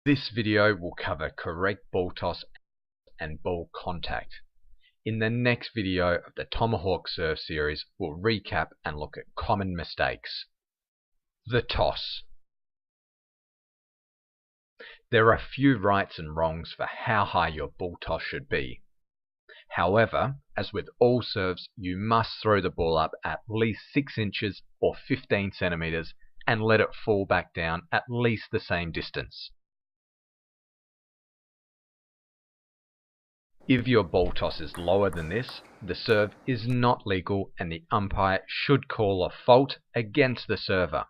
This video will cover correct ball toss and ball contact. In the next video of the Tomahawk Serve series, we'll recap and look at common mistakes. The toss. There are few rights and wrongs for how high your ball toss should be. However, as with all serves, you must throw the ball up at least 6 inches or 15 centimeters and let it fall back down at least the same distance. If your ball toss is lower than this, the serve is not legal and the umpire should call a fault against the server.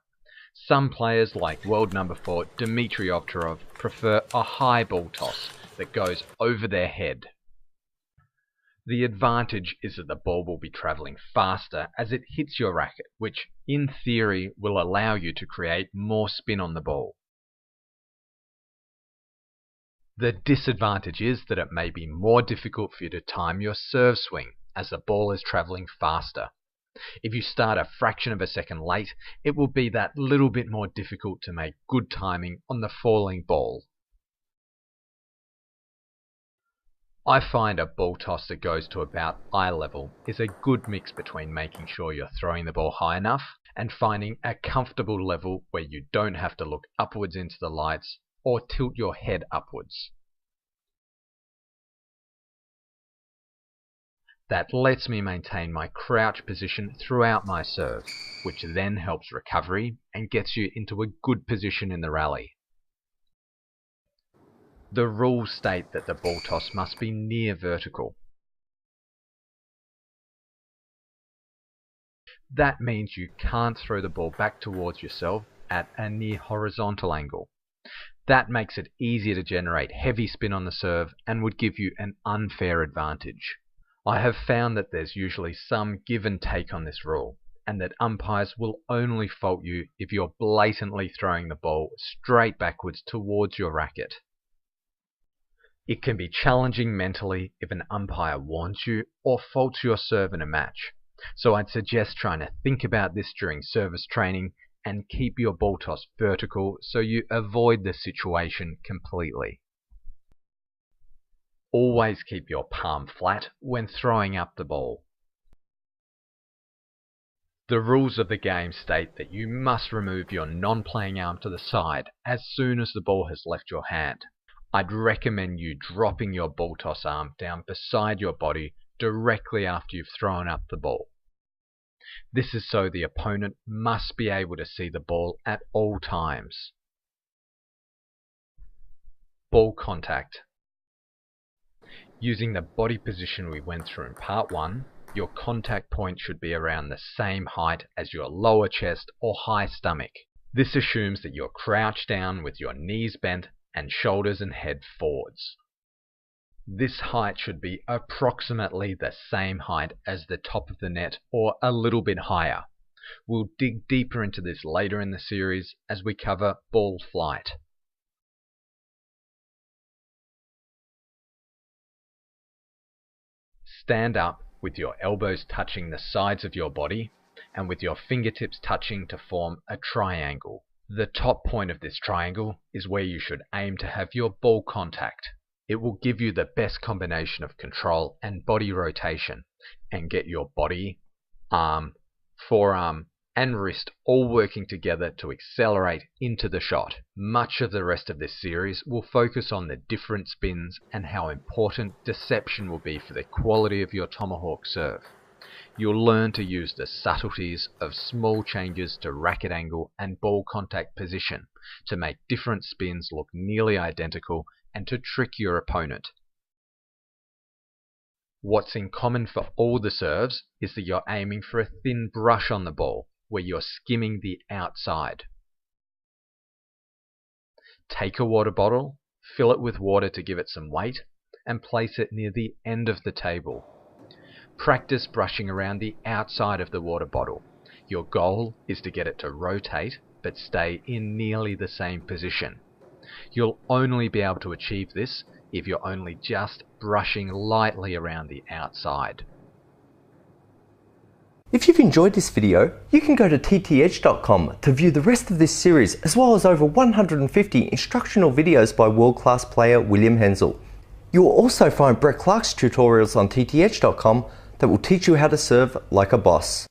Some players like world number 4 Dmitry Ovtcharov prefer a high ball toss that goes over their head. The advantage is that the ball will be travelling faster as it hits your racket, which in theory will allow you to create more spin on the ball. The disadvantage is that it may be more difficult for you to time your serve swing as the ball is travelling faster. If you start a fraction of a second late, it will be that little bit more difficult to make good timing on the falling ball. I find a ball toss that goes to about eye level is a good mix between making sure you're throwing the ball high enough and finding a comfortable level where you don't have to look upwards into the lights or tilt your head upwards. That lets me maintain my crouch position throughout my serve, which then helps recovery and gets you into a good position in the rally. The rules state that the ball toss must be near vertical. That means you can't throw the ball back towards yourself at a near horizontal angle. That makes it easier to generate heavy spin on the serve and would give you an unfair advantage. I have found that there's usually some give and take on this rule, and that umpires will only fault you if you're blatantly throwing the ball straight backwards towards your racket. It can be challenging mentally if an umpire warns you or faults your serve in a match, so I'd suggest trying to think about this during service training and keep your ball toss vertical so you avoid the situation completely. Always keep your palm flat when throwing up the ball. The rules of the game state that you must remove your non-playing arm to the side as soon as the ball has left your hand. I'd recommend you dropping your ball toss arm down beside your body directly after you've thrown up the ball. This is so the opponent must be able to see the ball at all times. Ball contact. Using the body position we went through in part 1, your contact point should be around the same height as your lower chest or high stomach. This assumes that you're crouched down with your knees bent and shoulders and head forwards. This height should be approximately the same height as the top of the net or a little bit higher. We'll dig deeper into this later in the series as we cover ball flight. Stand up with your elbows touching the sides of your body and with your fingertips touching to form a triangle. The top point of this triangle is where you should aim to have your ball contact. It will give you the best combination of control and body rotation and get your body, arm, forearm and wrist all working together to accelerate into the shot. Much of the rest of this series will focus on the different spins and how important deception will be for the quality of your Tomahawk serve. You'll learn to use the subtleties of small changes to racket angle and ball contact position to make different spins look nearly identical and to trick your opponent. What's in common for all the serves is that you're aiming for a thin brush on the ball, where you're skimming the outside. Take a water bottle, fill it with water to give it some weight, and place it near the end of the table. Practice brushing around the outside of the water bottle. Your goal is to get it to rotate, but stay in nearly the same position. You'll only be able to achieve this if you're only just brushing lightly around the outside. If you've enjoyed this video, you can go to ttedge.com to view the rest of this series, as well as over 150 instructional videos by world-class player William Henzell. You will also find Brett Clark's tutorials on ttedge.com that will teach you how to serve like a boss.